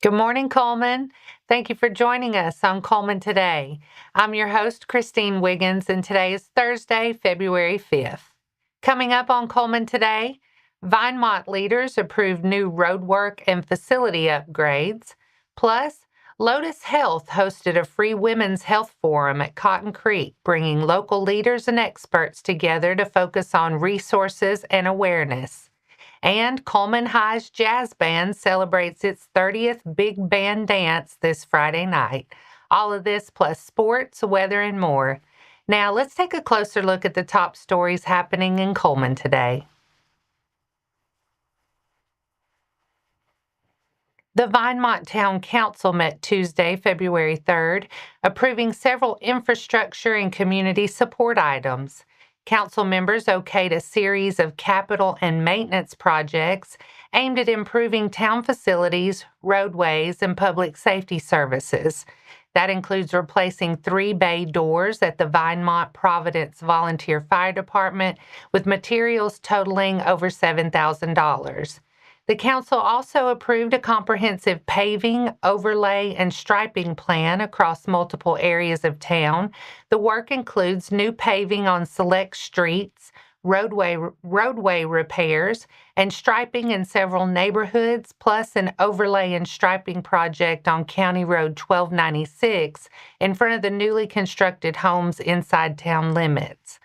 Good morning, Cullman. Thank you for joining us on Cullman Today. I'm your host, Christine Wiggins, and today is Thursday, February 5th. Coming up on Cullman Today, Vinemont leaders approved new roadwork and facility upgrades. Plus, Lotus Health hosted a free women's health forum at Cotton Creek, bringing local leaders and experts together to focus on resources and awareness. And Cullman High Jazz Band celebrates its 30th Big Band Dance this Friday night. All of this plus sports, weather, and more. Now, let's take a closer look at the top stories happening in Cullman today. The Vinemont Town Council met Tuesday, February 3rd, approving several infrastructure and community support items. Council members okayed a series of capital and maintenance projects aimed at improving town facilities, roadways, and public safety services. That includes replacing 3 bay doors at the Vinemont Providence Volunteer Fire Department with materials totaling over $7,000. The council also approved a comprehensive paving, overlay, and striping plan across multiple areas of town. The work includes new paving on select streets, roadway repairs, and striping in several neighborhoods, plus an overlay and striping project on County Road 1296 in front of the newly constructed homes inside town limits.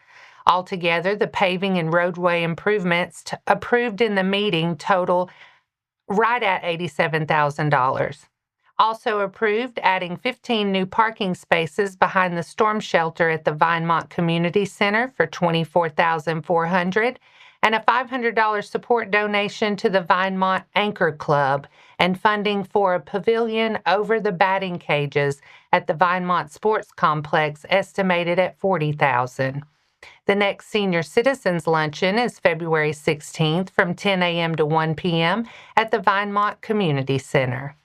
Altogether, the paving and roadway improvements approved in the meeting total right at $87,000. Also approved adding 15 new parking spaces behind the storm shelter at the Vinemont Community Center for $24,400 and a $500 support donation to the Vinemont Anchor Club and funding for a pavilion over the batting cages at the Vinemont Sports Complex estimated at $40,000. The next Senior Citizens Luncheon is February 16th from 10 a.m. to 1 p.m. at the Vinemont Community Center.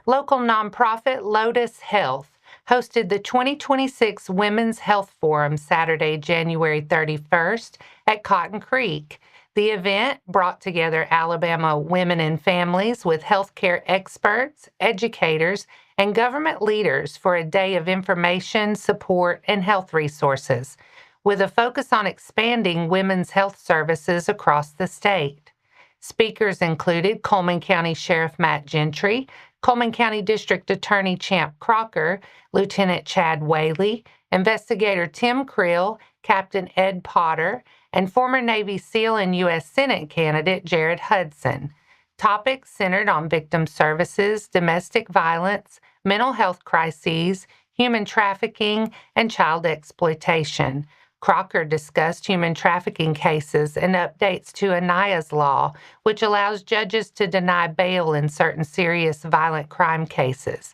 Local nonprofit Lotus Health hosted the 2026 Women's Health Forum Saturday, January 31st at Cotton Creek. The event brought together Alabama women and families with healthcare experts, educators, and government leaders for a day of information, support, and health resources, with a focus on expanding women's health services across the state. Speakers included Cullman County Sheriff Matt Gentry, Cullman County District Attorney Champ Crocker, Lieutenant Chad Whaley, Investigator Tim Creel, Captain Ed Potter, and former Navy SEAL and U.S. Senate candidate Jared Hudson. Topics centered on victim services, domestic violence, mental health crises, human trafficking, and child exploitation. Crocker discussed human trafficking cases and updates to Anaya's law, which allows judges to deny bail in certain serious violent crime cases.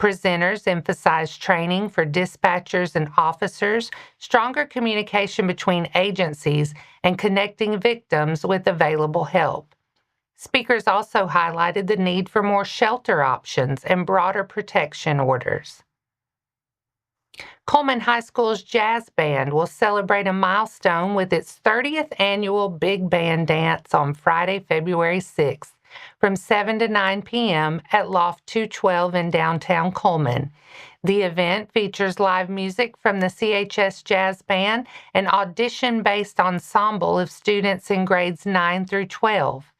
Presenters emphasized training for dispatchers and officers, stronger communication between agencies, and connecting victims with available help. Speakers also highlighted the need for more shelter options and broader protection orders. Cullman High School's Jazz Band will celebrate a milestone with its 30th annual Big Band Dance on Friday, February 6th from 7 to 9 p.m. at Loft 212 in downtown Cullman. The event features live music from the CHS Jazz Band, an audition-based ensemble of students in grades 9 through 12.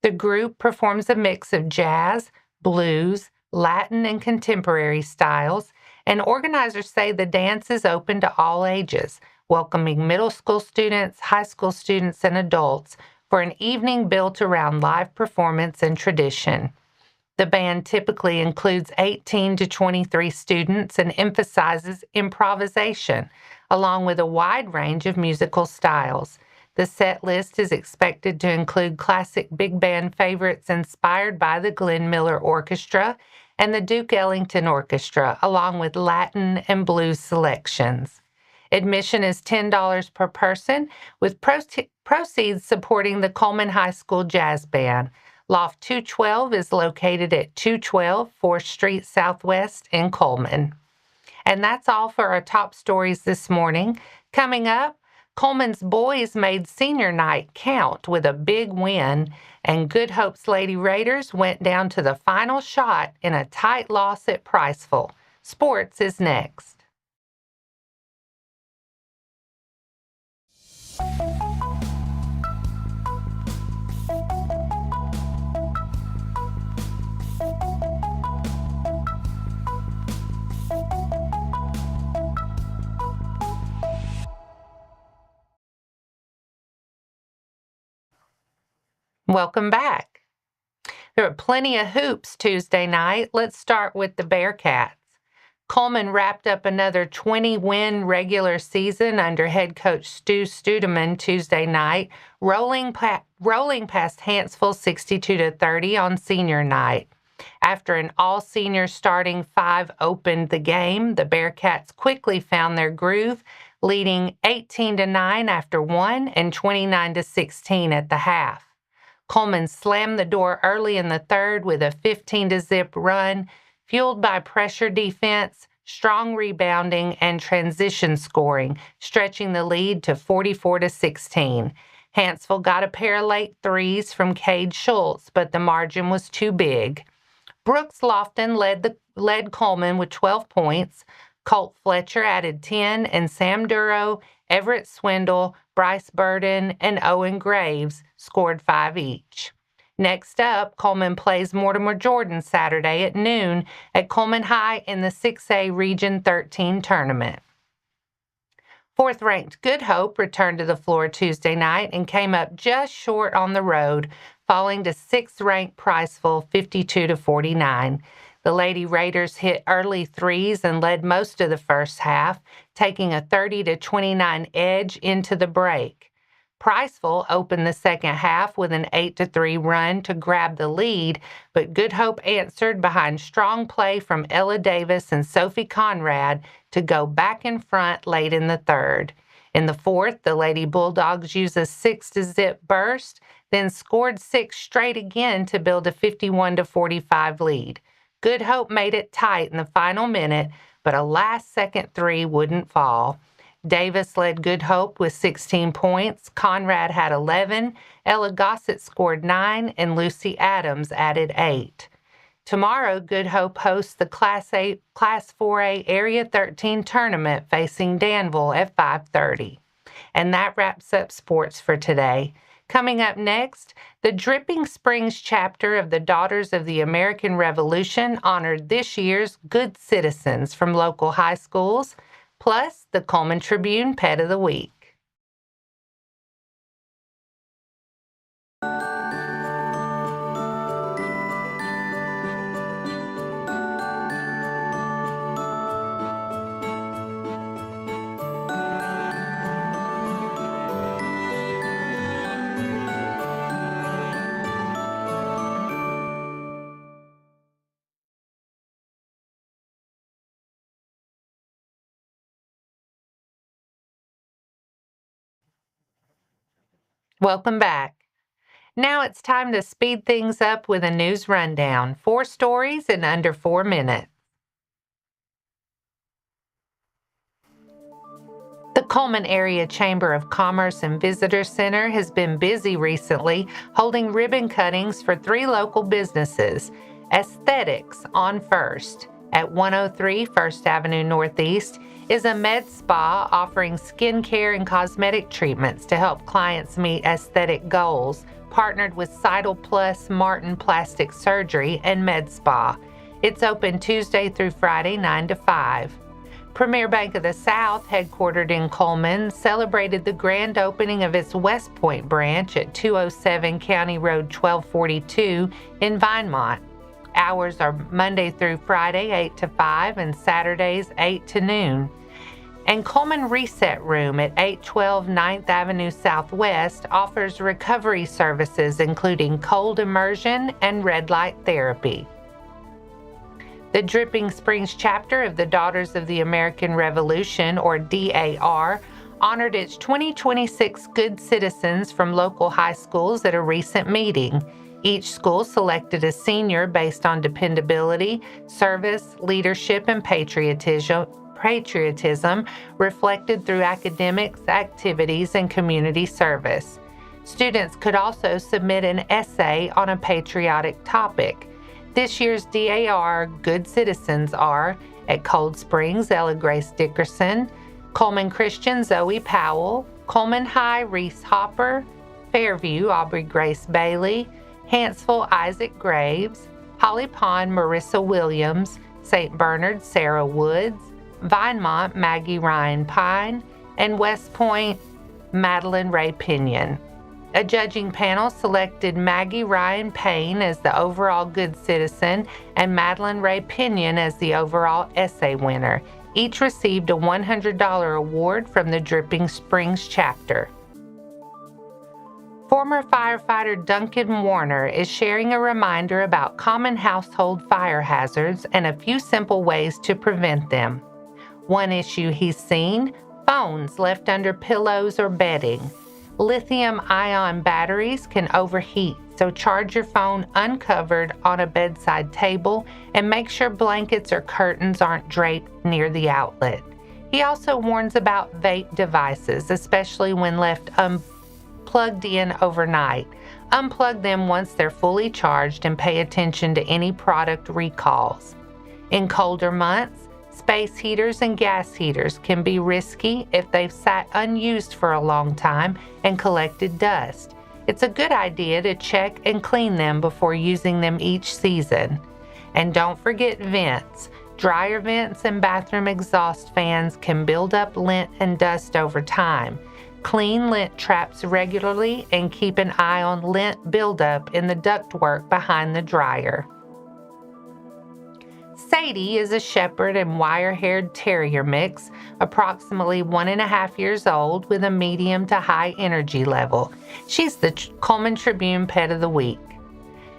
The group performs a mix of jazz, blues, Latin, and contemporary styles, and organizers say the dance is open to all ages, welcoming middle school students, high school students, and adults for an evening built around live performance and tradition. The band typically includes 18 to 23 students and emphasizes improvisation, along with a wide range of musical styles. The set list is expected to include classic big band favorites inspired by the Glenn Miller Orchestra and the Duke Ellington Orchestra, along with Latin and blues selections. Admission is $10 per person, with proceeds supporting the Cullman High School Jazz Band. Loft 212 is located at 212 4th Street Southwest in Cullman. And that's all for our top stories this morning. Coming up, Cullman's boys made senior night count with a big win, and Good Hope's Lady Raiders went down to the final shot in a tight loss at Priceville. Sports is next. Welcome back. There were plenty of hoops Tuesday night. Let's start with the Bearcats. Cullman wrapped up another 20-win regular season under head coach Stu Studeman Tuesday night, rolling past Hanceville 62-30 on senior night. After an all-senior starting five opened the game, the Bearcats quickly found their groove, leading 18-9 after one and 29-16 at the half. Cullman slammed the door early in the third with a 15-0 run, fueled by pressure defense, strong rebounding, and transition scoring, stretching the lead to 44-16. Hanceville got a pair of late threes from Cade Schultz, but the margin was too big. Brooks Lofton led Cullman with 12 points. Colt Fletcher added 10, and Sam Duro, Everett Swindle, Bryce Burden, and Owen Graves scored 5 each. Next up, Cullman plays Mortimer Jordan Saturday at noon at Cullman High in the 6A Region 13 tournament. Fourth-ranked Good Hope returned to the floor Tuesday night and came up just short on the road, falling to 6th-ranked Priceville 52-49. The Lady Raiders hit early threes and led most of the first half, taking a 30-29 edge into the break. Priceville opened the second half with an 8-3 run to grab the lead, but Good Hope answered behind strong play from Ella Davis and Sophie Conrad to go back in front late in the third. In the fourth, the Lady Bulldogs used a 6-0 burst, then scored 6 straight again to build a 51-45 lead. Good Hope made it tight in the final minute, but a last-second three wouldn't fall. Davis led Good Hope with 16 points, Conrad had 11, Ella Gossett scored 9, and Lucy Adams added 8. Tomorrow, Good Hope hosts the Class 4A Area 13 tournament facing Danville at 5:30. And that wraps up sports for today. Coming up next, the Dripping Springs chapter of the Daughters of the American Revolution honored this year's good citizens from local high schools, plus the Cullman Tribune Pet of the Week. Welcome back. Now it's time to speed things up with a news rundown. 4 stories in under 4 minutes. The Cullman Area Chamber of Commerce and Visitor Center has been busy recently, holding ribbon cuttings for 3 local businesses. Aesthetics on First at 103 First Avenue Northeast is a med spa offering skincare and cosmetic treatments to help clients meet aesthetic goals, partnered with Sidle Plus Martin Plastic Surgery and Med Spa. It's open Tuesday through Friday, 9 to 5. Premier Bank of the South, headquartered in Cullman, celebrated the grand opening of its West Point branch at 207 County Road 1242 in Vinemont. Hours are Monday through Friday, 8 to 5, and Saturdays, 8 to noon. And Cullman Reset Room at 812 9th Avenue Southwest offers recovery services including cold immersion and red light therapy. The Dripping Springs chapter of the Daughters of the American Revolution, or DAR, honored its 2026 good citizens from local high schools at a recent meeting. Each school selected a senior based on dependability, service, leadership, and patriotism, patriotism reflected through academics, activities, and community service. Students could also submit an essay on a patriotic topic. This year's DAR Good Citizens are at Cold Springs, Ella Grace Dickerson, Cullman Christian, Zoe Powell, Cullman High, Reese Hopper, Fairview, Aubrey Grace Bailey, Hanceville, Isaac Graves, Holly Pond, Marissa Williams, St. Bernard, Sarah Woods, Vinemont, Maggie Ryan Pine, and West Point, Madeline Ray Pinion. A judging panel selected Maggie Ryan Payne as the overall good citizen and Madeline Ray Pinion as the overall essay winner. Each received a $100 award from the Dripping Springs chapter. Former firefighter Duncan Warner is sharing a reminder about common household fire hazards and a few simple ways to prevent them. One issue he's seen: phones left under pillows or bedding. Lithium-ion batteries can overheat, so charge your phone uncovered on a bedside table and make sure blankets or curtains aren't draped near the outlet. He also warns about vape devices, especially when left plugged in overnight. Unplug them once they're fully charged and pay attention to any product recalls. In colder months, space heaters and gas heaters can be risky if they've sat unused for a long time and collected dust. It's a good idea to check and clean them before using them each season. And don't forget vents. Dryer vents and bathroom exhaust fans can build up lint and dust over time. Clean lint traps regularly and keep an eye on lint buildup in the ductwork behind the dryer. Sadie is a shepherd and wire-haired terrier mix, approximately 1.5 years old with a medium to high energy level. She's the Cullman Tribune Pet of the Week.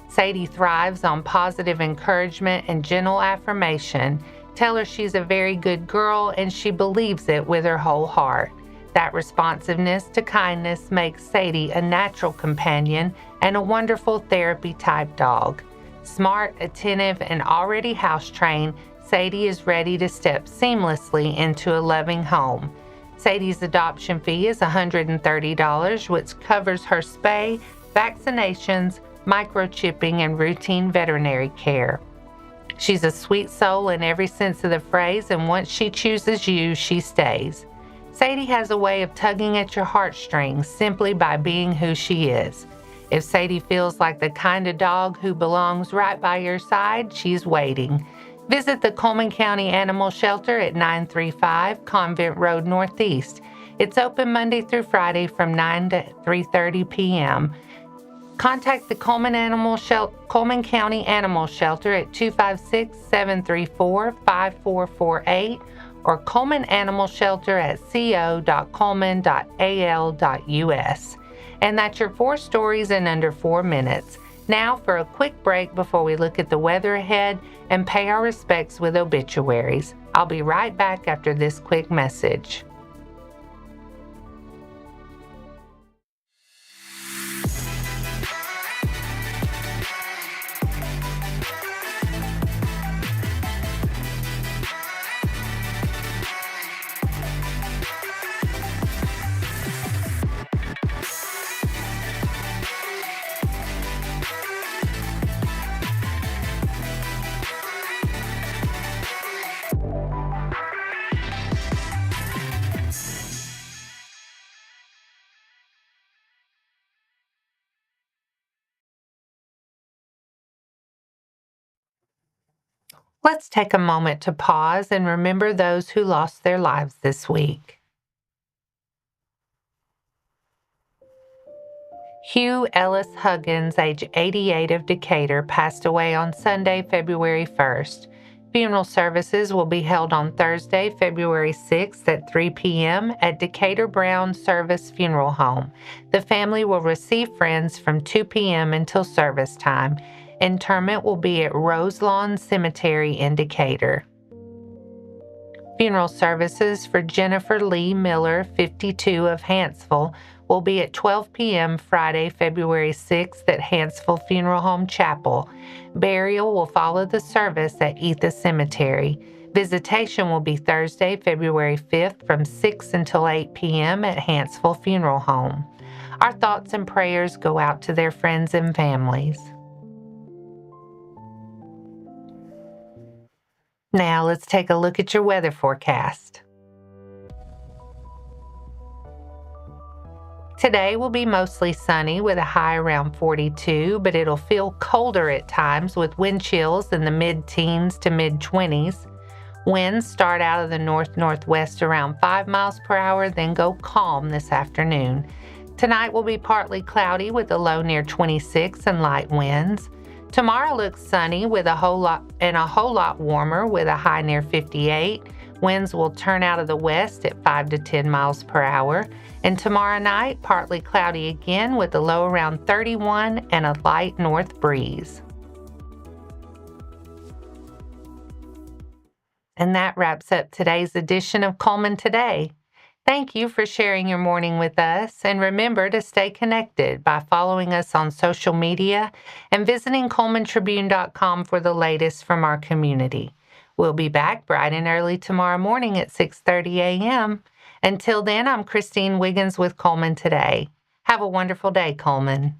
Sadie thrives on positive encouragement and gentle affirmation. Tell her she's a very good girl and she believes it with her whole heart. That responsiveness to kindness makes Sadie a natural companion and a wonderful therapy-type dog. Smart, attentive, and already house-trained, Sadie is ready to step seamlessly into a loving home. Sadie's adoption fee is $130, which covers her spay, vaccinations, microchipping, and routine veterinary care. She's a sweet soul in every sense of the phrase, and once she chooses you, she stays. Sadie has a way of tugging at your heartstrings simply by being who she is. If Sadie feels like the kind of dog who belongs right by your side, she's waiting. Visit the Cullman County Animal Shelter at 935 Convent Road Northeast. It's open Monday through Friday from 9 to 3:30 p.m. Contact the Cullman County Animal Shelter at 256-734-5448 or Cullman Animal Shelter at co.cullman.al.us. And that's your 4 stories in under 4 minutes. Now for a quick break before we look at the weather ahead and pay our respects with obituaries. I'll be right back after this quick message. Let's take a moment to pause and remember those who lost their lives this week. Hugh Ellis Huggins, age 88 of Decatur, passed away on Sunday, February 1st. Funeral services will be held on Thursday, February 6th at 3 p.m. at Decatur Brown Service Funeral Home. The family will receive friends from 2 p.m. until service time. Interment will be at Roselawn Cemetery in Decatur. Funeral services for Jennifer Leigh Miller, 52 of Hanceville, will be at 12 p.m. Friday, February 6th at Hanceville Funeral Home Chapel. Burial will follow the service at Etha Cemetery. Visitation will be Thursday, February 5th from 6 until 8 p.m. at Hanceville Funeral Home. Our thoughts and prayers go out to their friends and families. Now let's take a look at your weather forecast. Today will be mostly sunny with a high around 42, but it'll feel colder at times with wind chills in the mid-teens to mid-20s. Winds start out of the north-northwest around 5 miles per hour, then go calm this afternoon. Tonight will be partly cloudy with a low near 26 and light winds. Tomorrow looks sunny with a whole lot warmer with a high near 58. Winds will turn out of the west at 5 to 10 miles per hour. And tomorrow night, partly cloudy again with a low around 31 and a light north breeze. And that wraps up today's edition of Cullman Today. Thank you for sharing your morning with us, and remember to stay connected by following us on social media and visiting CullmanTribune.com for the latest from our community. We'll be back bright and early tomorrow morning at 6:30 a.m. Until then, I'm Christine Wiggins with Cullman Today. Have a wonderful day, Cullman.